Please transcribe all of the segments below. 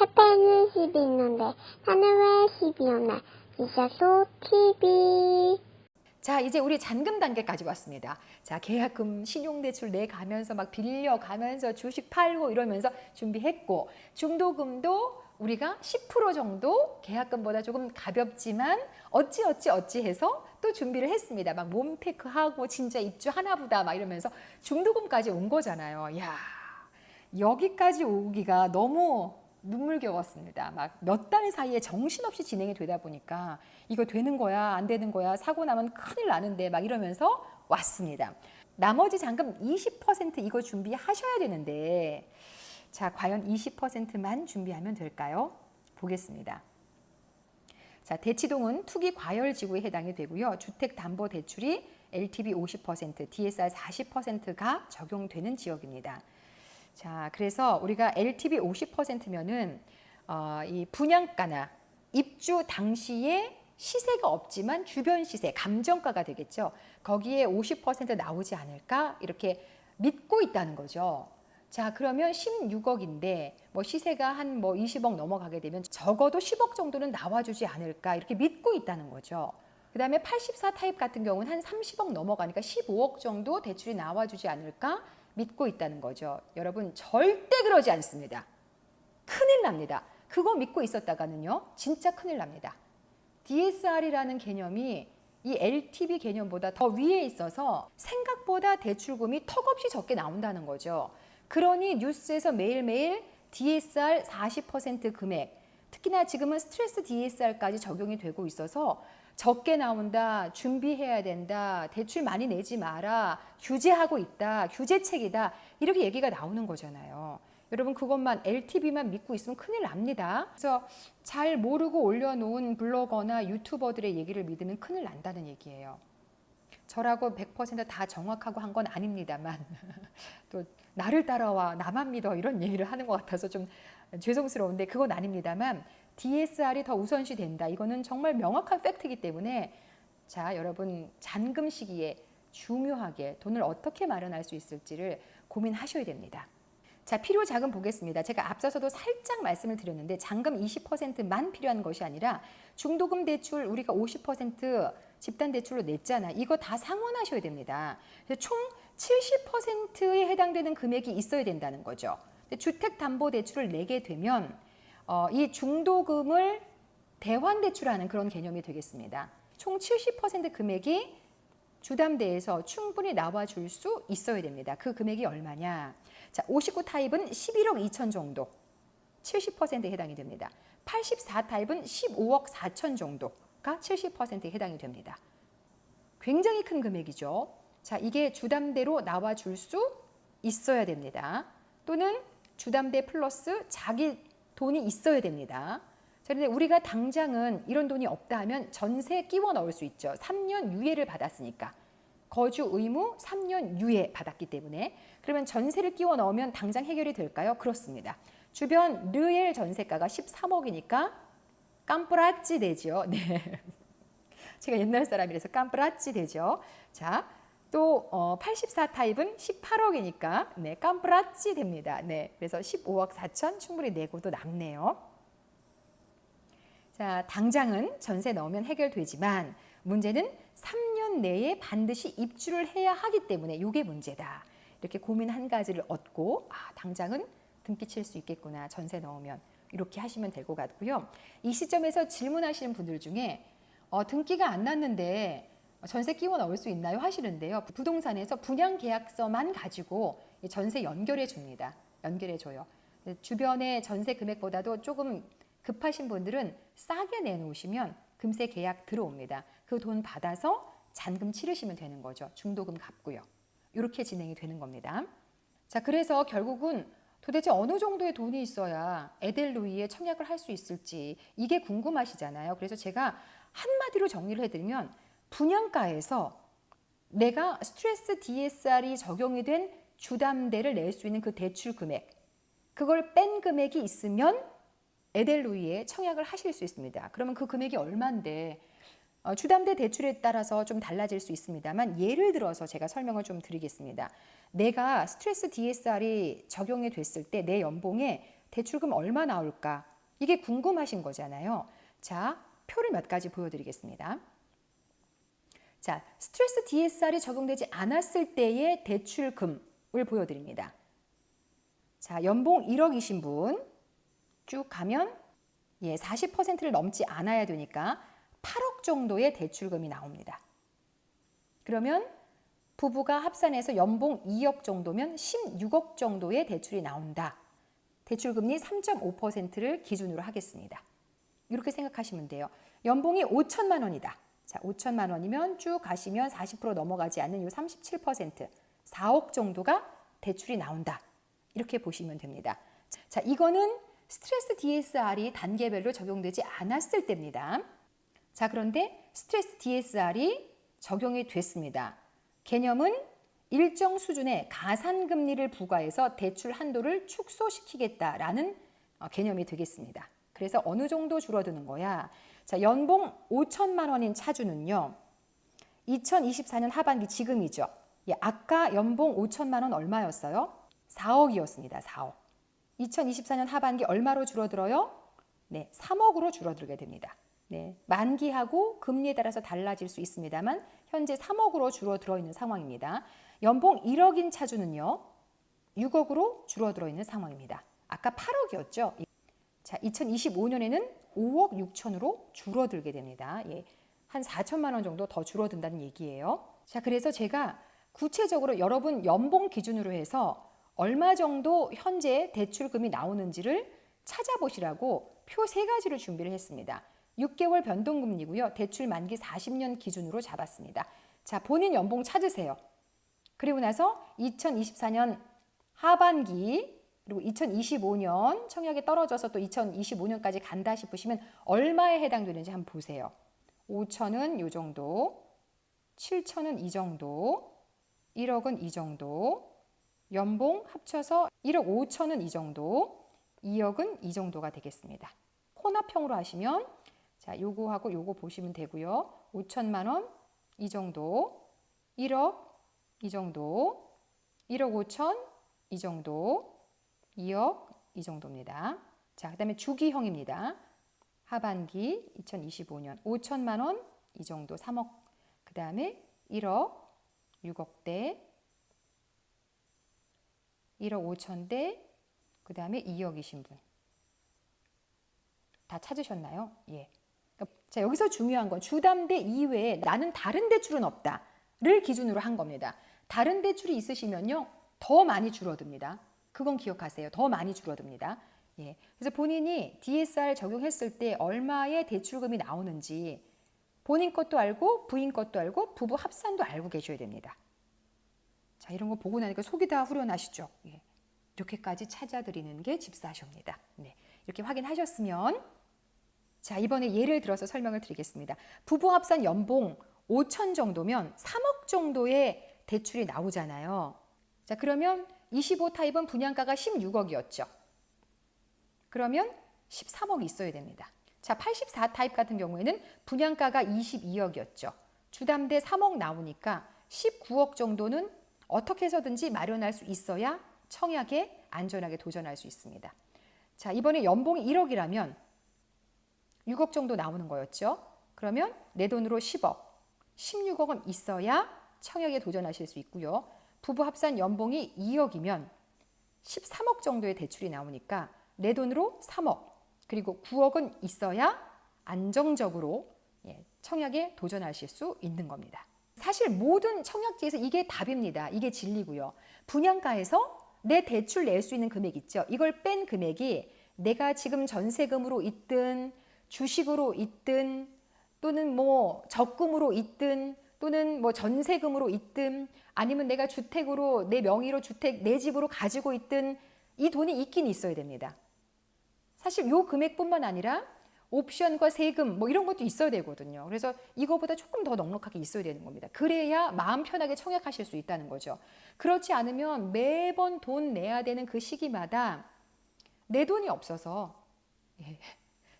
해패는 10이 있는데 나는 왜 10이 없나? 이자도 TV. 자, 이제 우리 잔금 단계까지 왔습니다. 자, 계약금, 신용대출 내가면서 막 빌려가면서 주식 팔고 이러면서 준비했고, 중도금도 우리가 10% 정도 계약금보다 조금 가볍지만 어찌 해서 또 준비를 했습니다. 막 몸테크하고 진짜 입주 하나보다 막 이러면서 중도금까지 온 거잖아요. 야, 여기까지 오기가 너무 눈물겨웠습니다. 막 몇 달 사이에 정신없이 진행이 되다 보니까 이거 되는 거야, 안 되는 거야, 사고 나면 큰일 나는데 막 이러면서 왔습니다. 나머지 잔금 20% 이거 준비하셔야 되는데, 자, 과연 20%만 준비하면 될까요? 보겠습니다. 자, 대치동은 투기 과열지구에 해당이 되고요. 주택담보대출이 LTV 50%, DSR 40%가 적용되는 지역입니다. 자, 그래서 우리가 LTV 50%면은 이 분양가나 입주 당시에 시세가 없지만 주변 시세, 감정가가 되겠죠. 거기에 50% 나오지 않을까 이렇게 믿고 있다는 거죠. 자, 그러면 16억인데 뭐 시세가 한 뭐 20억 넘어가게 되면 적어도 10억 정도는 나와주지 않을까 이렇게 믿고 있다는 거죠. 그 다음에 84 타입 같은 경우는 한 30억 넘어가니까 15억 정도 대출이 나와주지 않을까 믿고 있다는 거죠. 여러분 절대 그러지 않습니다. 큰일 납니다. 그거 믿고 있었다가는요, 진짜 큰일 납니다. DSR이라는 개념이 이 LTV 개념보다 더 위에 있어서 생각보다 대출금이 턱없이 적게 나온다는 거죠. 그러니 뉴스에서 매일매일 DSR 40% 금액, 특히나 지금은 스트레스 DSR까지 적용이 되고 있어서 적게 나온다, 준비해야 된다, 대출 많이 내지 마라, 규제하고 있다, 규제책이다 이렇게 얘기가 나오는 거잖아요. 여러분 그것만 LTV만 믿고 있으면 큰일 납니다. 그래서 잘 모르고 올려놓은 블로거나 유튜버들의 얘기를 믿으면 큰일 난다는 얘기예요. 저라고 100% 다 정확하고 한 건 아닙니다만 또 나를 따라와 나만 믿어 이런 얘기를 하는 것 같아서 좀 죄송스러운데 그건 아닙니다만 DSR이 더 우선시 된다. 이거는 정말 명확한 팩트이기 때문에 자, 여러분 잔금 시기에 중요하게 돈을 어떻게 마련할 수 있을지를 고민하셔야 됩니다. 자, 필요 자금 보겠습니다. 제가 앞서서도 살짝 말씀을 드렸는데 잔금 20%만 필요한 것이 아니라 중도금 대출 우리가 50% 집단 대출로 냈잖아. 이거 다 상환하셔야 됩니다. 그래서 총 70%에 해당되는 금액이 있어야 된다는 거죠. 주택담보대출을 내게 되면 이 중도금을 대환대출하는 그런 개념이 되겠습니다. 총 70% 금액이 주담대에서 충분히 나와줄 수 있어야 됩니다. 그 금액이 얼마냐? 자, 59 타입은 11억 2천 정도, 70%에 해당이 됩니다. 84 타입은 15억 4천 정도가 70%에 해당이 됩니다. 굉장히 큰 금액이죠. 자, 이게 주담대로 나와줄 수 있어야 됩니다. 또는 주담대 플러스 자기 돈이 있어야 됩니다. 그런데 우리가 당장은 이런 돈이 없다 하면 전세 끼워 넣을 수 있죠. 3년 유예를 받았으니까. 거주 의무 3년 유예 받았기 때문에. 그러면 전세를 끼워 넣으면 당장 해결이 될까요? 그렇습니다. 주변 르엘 전세가가 13억이니까 깜뿌라찌 되죠. 네. 제가 옛날 사람이라서 깜뿌라찌 되죠. 자, 또 84 타입은 18억이니까 네, 깜뿌라찌 됩니다. 네, 그래서 15억 4천 충분히 내고도 남네요. 자, 당장은 전세 넣으면 해결되지만 문제는 3년 내에 반드시 입주를 해야 하기 때문에 이게 문제다. 이렇게 고민 한 가지를 얻고 당장은 등기 칠 수 있겠구나. 전세 넣으면 이렇게 하시면 될 것 같고요. 이 시점에서 질문하시는 분들 중에 등기가 안 났는데 전세 끼워 넣을 수 있나요? 하시는데요. 부동산에서 분양계약서만 가지고 전세 연결해 줍니다. 연결해 줘요. 주변의 전세 금액보다도 조금 급하신 분들은 싸게 내놓으시면 금세 계약 들어옵니다. 그 돈 받아서 잔금 치르시면 되는 거죠. 중도금 갚고요. 이렇게 진행이 되는 겁니다. 자, 그래서 결국은 도대체 어느 정도의 돈이 있어야 에델루이에 청약을 할 수 있을지 이게 궁금하시잖아요. 그래서 제가 한마디로 정리를 해드리면 분양가에서 내가 스트레스 DSR이 적용이 된 주담대를 낼 수 있는 그 대출 금액, 그걸 뺀 금액이 있으면 에델루이에 청약을 하실 수 있습니다. 그러면 그 금액이 얼마인데 주담대 대출에 따라서 좀 달라질 수 있습니다만 예를 들어서 제가 설명을 좀 드리겠습니다. 내가 스트레스 DSR이 적용이 됐을 때 내 연봉에 대출금 얼마 나올까? 이게 궁금하신 거잖아요. 자, 표를 몇 가지 보여드리겠습니다. 자, 스트레스 DSR이 적용되지 않았을 때의 대출금을 보여드립니다. 자, 연봉 1억이신 분 쭉 가면 40%를 넘지 않아야 되니까 8억 정도의 대출금이 나옵니다. 그러면 부부가 합산해서 연봉 2억 정도면 16억 정도의 대출이 나온다. 대출금리 3.5%를 기준으로 하겠습니다. 이렇게 생각하시면 돼요. 연봉이 5천만 원이다. 자, 5천만 원이면 쭉 가시면 40% 넘어가지 않는 이 37%, 4억 정도가 대출이 나온다. 이렇게 보시면 됩니다. 자, 이거는 스트레스 DSR이 단계별로 적용되지 않았을 때입니다. 자, 그런데 스트레스 DSR이 적용이 됐습니다. 개념은 일정 수준의 가산금리를 부과해서 대출 한도를 축소시키겠다라는 개념이 되겠습니다. 그래서 어느 정도 줄어드는 거야? 자, 연봉 5천만 원인 차주는요. 2024년 하반기 지금이죠. 아까 연봉 5천만 원 얼마였어요? 4억이었습니다. 4억. 2024년 하반기 얼마로 줄어들어요? 네, 3억으로 줄어들게 됩니다. 네, 만기하고 금리에 따라서 달라질 수 있습니다만 현재 3억으로 줄어들어 있는 상황입니다. 연봉 1억인 차주는요. 6억으로 줄어들어 있는 상황입니다. 아까 8억이었죠. 자, 2025년에는 5억 6천으로 줄어들게 됩니다. 한 4천만 원 정도 더 줄어든다는 얘기예요. 자, 그래서 제가 구체적으로 여러분 연봉 기준으로 해서 얼마 정도 현재 대출금이 나오는지를 찾아보시라고 표 3가지를 준비를 했습니다. 6개월 변동금리고요. 대출 만기 40년 기준으로 잡았습니다. 자, 본인 연봉 찾으세요. 그리고 나서 2024년 하반기 그리고 2025년 청약이 떨어져서 또 2025년까지 간다 싶으시면 얼마에 해당되는지 한번 보세요. 5천은 이 정도, 7천은 이 정도, 1억은 이 정도, 연봉 합쳐서 1억 5천은 이 정도, 2억은 이 정도가 되겠습니다. 혼합형으로 하시면 자, 요거하고 요거 보시면 되고요. 5천만 원 이 정도, 1억 이 정도, 1억 5천 이 정도, 2억 이 정도입니다. 자, 그다음에 주기형입니다. 하반기 2025년 5천만 원 이 정도 3억, 그다음에 1억 6억대, 1억 5천대, 그다음에 2억이신 분. 다 찾으셨나요? 예. 자, 여기서 중요한 건 주담대 이외에 나는 다른 대출은 없다를 기준으로 한 겁니다. 다른 대출이 있으시면요. 더 많이 줄어듭니다. 그건 기억하세요. 더 많이 줄어듭니다. 예. 그래서 본인이 DSR 적용했을 때 얼마의 대출금이 나오는지 본인 것도 알고 부인 것도 알고 부부 합산도 알고 계셔야 됩니다. 자, 이런 거 보고 나니까 속이 다 후련하시죠? 예. 이렇게까지 찾아드리는 게 집사쇼입니다. 네. 이렇게 확인하셨으면 자, 이번에 예를 들어서 설명을 드리겠습니다. 부부 합산 연봉 5천 정도면 3억 정도의 대출이 나오잖아요. 자, 그러면 25 타입은 분양가가 16억이었죠. 그러면 13억이 있어야 됩니다. 자, 84 타입 같은 경우에는 분양가가 22억이었죠. 주담대 3억 나오니까 19억 정도는 어떻게 해서든지 마련할 수 있어야 청약에 안전하게 도전할 수 있습니다. 자, 이번에 연봉이 1억이라면 6억 정도 나오는 거였죠. 그러면 내 돈으로 10억, 16억은 있어야 청약에 도전하실 수 있고요. 부부 합산 연봉이 2억이면 13억 정도의 대출이 나오니까 내 돈으로 3억, 그리고 9억은 있어야 안정적으로 청약에 도전하실 수 있는 겁니다. 사실 모든 청약지에서 이게 답입니다. 이게 진리고요. 분양가에서 내 대출 낼 수 있는 금액 있죠. 이걸 뺀 금액이 내가 지금 전세금으로 있든 주식으로 있든 또는 뭐 적금으로 있든 또는 뭐 전세금으로 있든 아니면 내가 주택으로 내 명의로 주택 내 집으로 가지고 있든 이 돈이 있긴 있어야 됩니다. 사실 요 금액뿐만 아니라 옵션과 세금 뭐 이런 것도 있어야 되거든요. 그래서 이거보다 조금 더 넉넉하게 있어야 되는 겁니다. 그래야 마음 편하게 청약하실 수 있다는 거죠. 그렇지 않으면 매번 돈 내야 되는 그 시기마다 내 돈이 없어서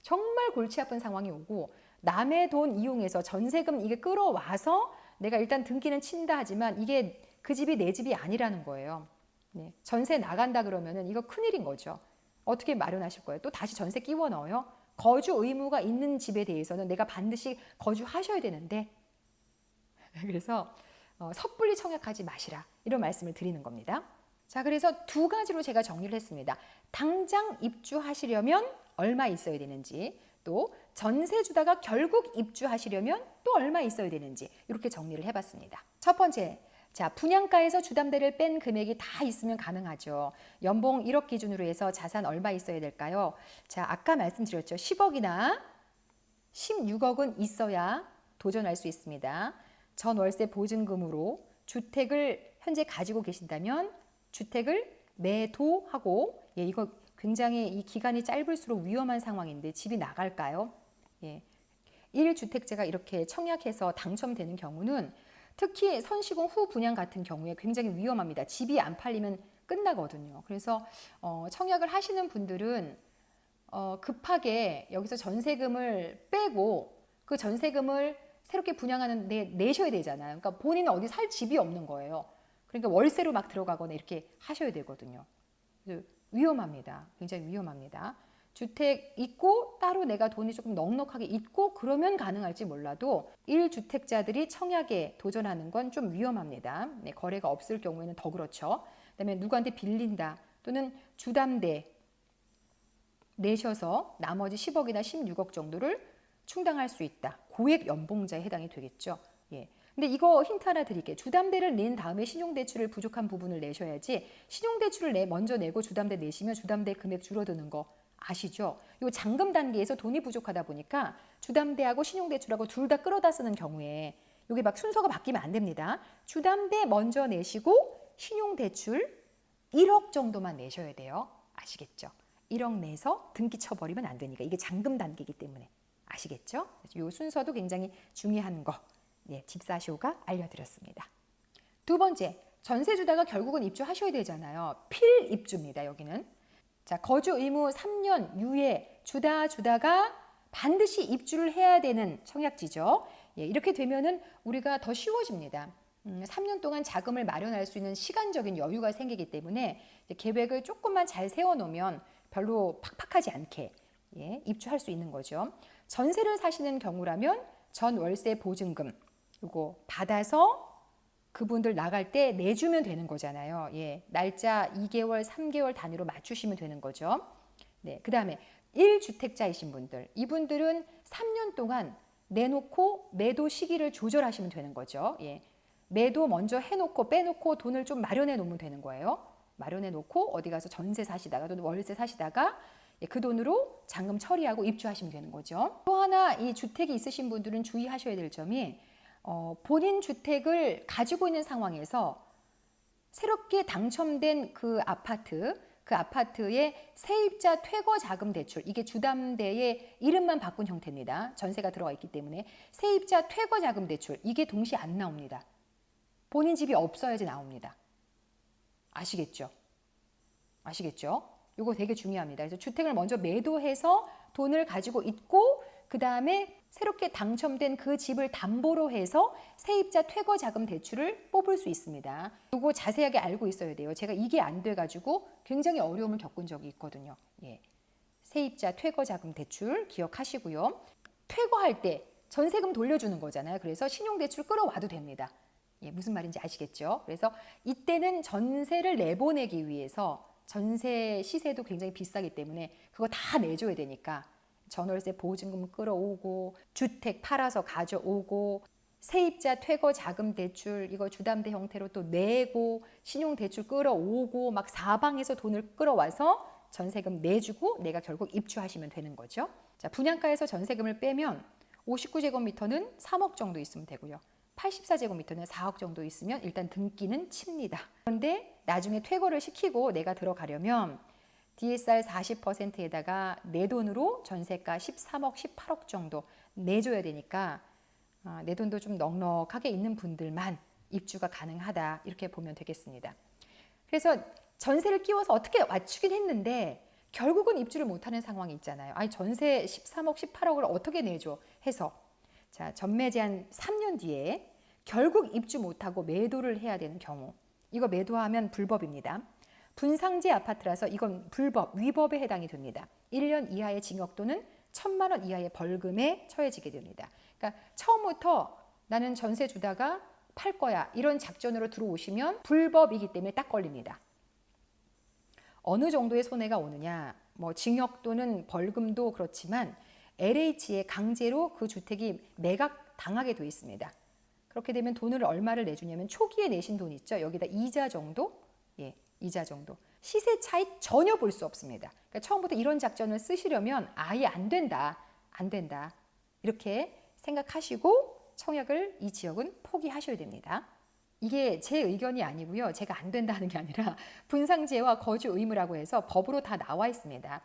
정말 골치 아픈 상황이 오고 남의 돈 이용해서 전세금 이게 끌어와서 내가 일단 등기는 친다 하지만 이게 그 집이 내 집이 아니라는 거예요. 전세 나간다 그러면은 이거 큰일인 거죠. 어떻게 마련하실 거예요? 또 다시 전세 끼워 넣어요? 거주 의무가 있는 집에 대해서는 내가 반드시 거주하셔야 되는데 그래서 섣불리 청약하지 마시라 이런 말씀을 드리는 겁니다. 자, 그래서 두 가지로 제가 정리를 했습니다. 당장 입주하시려면 얼마 있어야 되는지, 또 전세 주다가 결국 입주하시려면 또 얼마 있어야 되는지 이렇게 정리를 해봤습니다. 첫 번째, 자, 분양가에서 주담대를 뺀 금액이 다 있으면 가능하죠. 연봉 1억 기준으로 해서 자산 얼마 있어야 될까요? 자, 아까 말씀드렸죠. 10억이나 16억은 있어야 도전할 수 있습니다. 전월세 보증금으로 주택을 현재 가지고 계신다면 주택을 매도하고, 예, 이거 굉장히 이 기간이 짧을수록 위험한 상황인데 집이 나갈까요? 예. 1주택자가 이렇게 청약해서 당첨되는 경우는 특히 선시공 후 분양 같은 경우에 굉장히 위험합니다. 집이 안 팔리면 끝나거든요. 그래서 청약을 하시는 분들은 급하게 여기서 전세금을 빼고 그 전세금을 새롭게 분양하는데 내셔야 되잖아요. 그러니까 본인은 어디 살 집이 없는 거예요. 그러니까 월세로 막 들어가거나 이렇게 하셔야 되거든요. 위험합니다. 굉장히 위험합니다. 주택 있고 따로 내가 돈이 조금 넉넉하게 있고 그러면 가능할지 몰라도 1주택자들이 청약에 도전하는 건 좀 위험합니다. 네, 거래가 없을 경우에는 더 그렇죠. 그다음에 누구한테 빌린다 또는 주담대 내셔서 나머지 10억이나 16억 정도를 충당할 수 있다. 고액 연봉자에 해당이 되겠죠. 예. 근데 이거 힌트 하나 드릴게요. 주담대를 낸 다음에 신용대출을 부족한 부분을 내셔야지, 신용대출을 먼저 내고 주담대 내시면 주담대 금액 줄어드는 거 아시죠? 이 잔금 단계에서 돈이 부족하다 보니까 주담대하고 신용대출하고 둘 다 끌어다 쓰는 경우에 이게 막 순서가 바뀌면 안 됩니다. 주담대 먼저 내시고 신용대출 1억 정도만 내셔야 돼요. 아시겠죠? 1억 내서 등기 쳐버리면 안 되니까. 이게 잔금 단계이기 때문에. 아시겠죠? 이 순서도 굉장히 중요한 거. 예, 집사쇼가 알려드렸습니다. 두 번째, 전세 주다가 결국은 입주하셔야 되잖아요. 필입주입니다. 여기는. 자, 거주 의무 3년 유예 주다가 반드시 입주를 해야 되는 청약지죠. 예, 이렇게 되면은 우리가 더 쉬워집니다. 3년 동안 자금을 마련할 수 있는 시간적인 여유가 생기기 때문에 계획을 조금만 잘 세워놓으면 별로 팍팍하지 않게, 예, 입주할 수 있는 거죠. 전세를 사시는 경우라면 전 월세 보증금 이거 받아서 그분들 나갈 때 내주면 되는 거잖아요. 예, 날짜 2개월, 3개월 단위로 맞추시면 되는 거죠. 네, 그 다음에 1주택자이신 분들, 이분들은 3년 동안 내놓고 매도 시기를 조절하시면 되는 거죠. 예, 매도 먼저 해놓고 빼놓고 돈을 좀 마련해 놓으면 되는 거예요. 마련해 놓고 어디 가서 전세 사시다가 또는 월세 사시다가 그 돈으로 잔금 처리하고 입주하시면 되는 거죠. 또 하나 이 주택이 있으신 분들은 주의하셔야 될 점이 본인 주택을 가지고 있는 상황에서 새롭게 당첨된 그 아파트의 세입자 퇴거 자금 대출, 이게 주담대의 이름만 바꾼 형태입니다. 전세가 들어가 있기 때문에 세입자 퇴거 자금 대출, 이게 동시에 안 나옵니다. 본인 집이 없어야지 나옵니다. 아시겠죠? 아시겠죠? 이거 되게 중요합니다. 그래서 주택을 먼저 매도해서 돈을 가지고 있고 그 다음에 새롭게 당첨된 그 집을 담보로 해서 세입자 퇴거 자금 대출을 뽑을 수 있습니다. 이거 자세하게 알고 있어야 돼요. 제가 이게 안 돼가지고 굉장히 어려움을 겪은 적이 있거든요. 예. 세입자 퇴거 자금 대출 기억하시고요. 퇴거할 때 전세금 돌려주는 거잖아요. 그래서 신용대출 끌어와도 됩니다. 예, 무슨 말인지 아시겠죠? 그래서 이때는 전세를 내보내기 위해서 전세 시세도 굉장히 비싸기 때문에 그거 다 내줘야 되니까 전월세 보증금 끌어오고 주택 팔아서 가져오고 세입자 퇴거 자금 대출 이거 주담대 형태로 또 내고 신용대출 끌어오고 막 사방에서 돈을 끌어와서 전세금 내주고 내가 결국 입주하시면 되는 거죠. 자, 분양가에서 전세금을 빼면 59제곱미터는 3억 정도 있으면 되고요. 84제곱미터는 4억 정도 있으면 일단 등기는 칩니다. 그런데 나중에 퇴거를 시키고 내가 들어가려면 DSR 40%에다가 내 돈으로 전세가 13억, 18억 정도 내줘야 되니까 내 돈도 좀 넉넉하게 있는 분들만 입주가 가능하다 이렇게 보면 되겠습니다. 그래서 전세를 끼워서 어떻게 맞추긴 했는데 결국은 입주를 못하는 상황이 있잖아요. 아니 전세 13억, 18억을 어떻게 내줘 해서 자, 전매 제한 3년 뒤에 결국 입주 못하고 매도를 해야 되는 경우 이거 매도하면 불법입니다. 분상제 아파트라서 이건 불법, 위법에 해당이 됩니다. 1년 이하의 징역 또는 1,000만 원 이하의 벌금에 처해지게 됩니다. 그러니까 처음부터 나는 전세 주다가 팔 거야 이런 작전으로 들어오시면 불법이기 때문에 딱 걸립니다. 어느 정도의 손해가 오느냐, 뭐 징역 또는 벌금도 그렇지만 LH에 강제로 그 주택이 매각 당하게 돼 있습니다. 그렇게 되면 돈을 얼마를 내주냐면 초기에 내신 돈 있죠. 여기다 이자 정도, 이자 정도. 시세 차익 전혀 볼 수 없습니다. 그러니까 처음부터 이런 작전을 쓰시려면 아예 안 된다, 안 된다 이렇게 생각하시고 청약을 이 지역은 포기하셔야 됩니다. 이게 제 의견이 아니고요. 제가 안 된다 하는 게 아니라 분상제와 거주 의무라고 해서 법으로 다 나와 있습니다.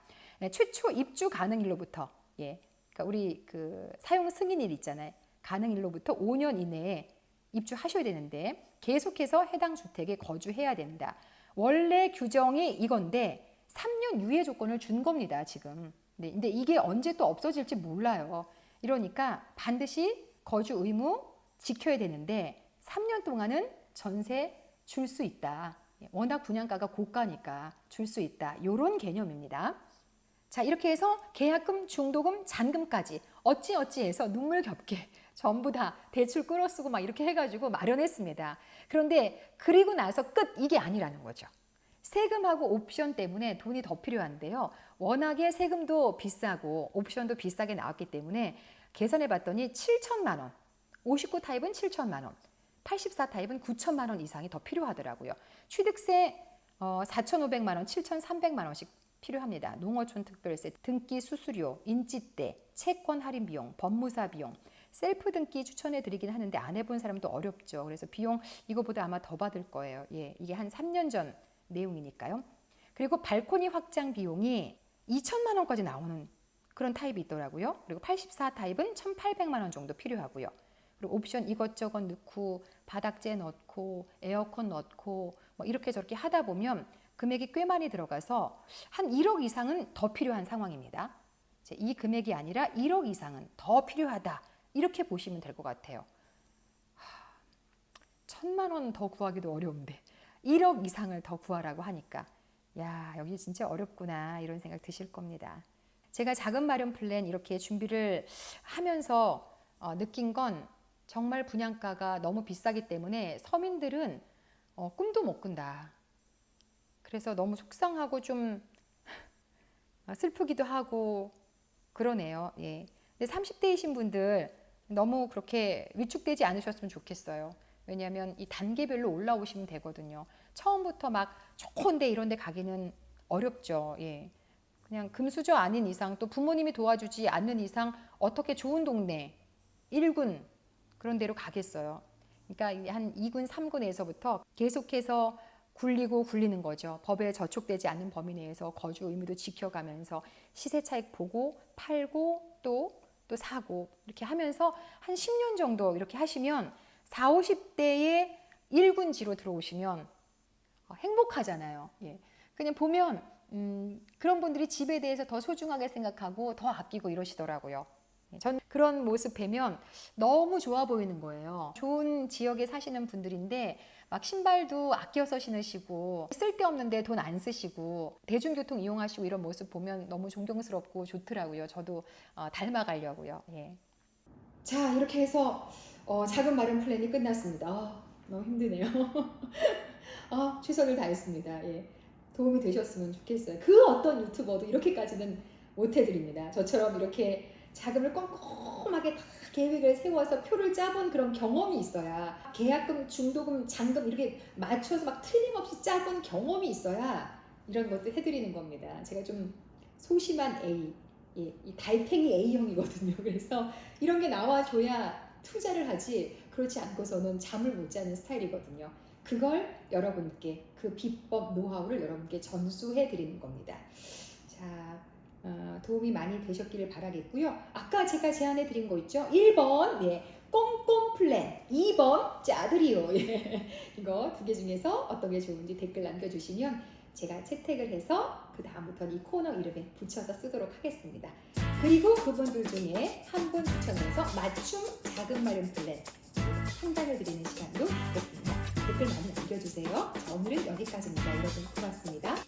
최초 입주 가능일로부터 그러니까 우리 그 사용 승인일 있잖아요. 가능일로부터 5년 이내에 입주하셔야 되는데 계속해서 해당 주택에 거주해야 된다. 원래 규정이 이건데 3년 유예 조건을 준 겁니다. 지금. 근데 이게 언제 또 없어질지 몰라요. 이러니까 반드시 거주 의무 지켜야 되는데 3년 동안은 전세 줄 수 있다. 워낙 분양가가 고가니까 줄 수 있다. 이런 개념입니다. 자, 이렇게 해서 계약금, 중도금, 잔금까지 어찌어찌해서 눈물겹게 전부 다 대출 끌어쓰고 막 이렇게 해가지고 마련했습니다. 그런데 그리고 나서 끝 이게 아니라는 거죠. 세금하고 옵션 때문에 돈이 더 필요한데요. 워낙에 세금도 비싸고 옵션도 비싸게 나왔기 때문에 계산해 봤더니 7천만 원, 59 타입은 7천만 원, 84 타입은 9천만 원 이상이 더 필요하더라고요. 취득세 4,500만 원, 7,300만 원씩 필요합니다. 농어촌 특별세, 등기 수수료, 인지대, 채권 할인 비용, 법무사 비용, 셀프 등기 추천해 드리긴 하는데 안 해본 사람도 어렵죠. 그래서 비용 이거보다 아마 더 받을 거예요. 이게 한 3년 전 내용이니까요. 그리고 발코니 확장 비용이 2천만 원까지 나오는 그런 타입이 있더라고요. 그리고 84 타입은 1,800만 원 정도 필요하고요. 그리고 옵션 이것저것 넣고 바닥재 넣고 에어컨 넣고 뭐 이렇게 저렇게 하다 보면 금액이 꽤 많이 들어가서 한 1억 이상은 더 필요한 상황입니다. 이 금액이 아니라 1억 이상은 더 필요하다. 이렇게 보시면 될 것 같아요. 1,000만 원 더 구하기도 어려운데 1억 이상을 더 구하라고 하니까 야, 여기 진짜 어렵구나 이런 생각 드실 겁니다. 제가 자금 마련 플랜 이렇게 준비를 하면서 느낀 건 정말 분양가가 너무 비싸기 때문에 서민들은 꿈도 못 꾼다. 그래서 너무 속상하고 좀 슬프기도 하고 그러네요. 근데 30대이신 분들 너무 그렇게 위축되지 않으셨으면 좋겠어요. 왜냐하면 이 단계별로 올라오시면 되거든요. 처음부터 막 좋은 데 이런 데 가기는 어렵죠. 그냥 금수저 아닌 이상 또 부모님이 도와주지 않는 이상 어떻게 좋은 동네 1군 그런 데로 가겠어요. 그러니까 한 2군, 3군에서부터 계속해서 굴리고 굴리는 거죠. 법에 저촉되지 않는 범위 내에서 거주 의무도 지켜가면서 시세 차익 보고 팔고 또 사고 이렇게 하면서 한 10년 정도 이렇게 하시면 40, 50대에 1군지로 들어오시면 행복하잖아요. 그냥 보면 그런 분들이 집에 대해서 더 소중하게 생각하고 더 아끼고 이러시더라고요. 전 그런 모습 뵈면 너무 좋아 보이는 거예요. 좋은 지역에 사시는 분들인데 막 신발도 아껴서 신으시고 쓸데없는데 돈 안 쓰시고 대중교통 이용하시고 이런 모습 보면 너무 존경스럽고 좋더라고요. 저도 닮아가려고요. 자, 이렇게 해서 자금 마련 플랜이 끝났습니다. 너무 힘드네요. 최선을 다했습니다. 도움이 되셨으면 좋겠어요. 그 어떤 유튜버도 이렇게까지는 못 해드립니다. 저처럼 이렇게 자금을 꼼꼼하게 다 계획을 세워서 표를 짜본 그런 경험이 있어야 계약금, 중도금, 잔금 이렇게 맞춰서 막 틀림없이 짜본 경험이 있어야 이런 것도 해드리는 겁니다. 제가 좀 소심한 A, 이 달팽이 A형이거든요. 그래서 이런 게 나와줘야 투자를 하지 그렇지 않고서는 잠을 못 자는 스타일이거든요. 그걸 여러분께 그 비법 노하우를 여러분께 전수해 드리는 겁니다. 자, 도움이 많이 되셨기를 바라겠고요. 아까 제가 제안해 드린 거 있죠? 1번 꼼꼼 플랜, 2번 짜드리오. 이거 두 개 중에서 어떤 게 좋은지 댓글 남겨주시면 제가 채택을 해서 그 다음부터는 이 코너 이름에 붙여서 쓰도록 하겠습니다. 그리고 그분들 중에 한 분 추천해서 맞춤 자금 마련 플랜 상담을 드리는 시간도 있겠습니다. 댓글 많이 남겨주세요. 자, 오늘은 여기까지입니다. 여러분 고맙습니다.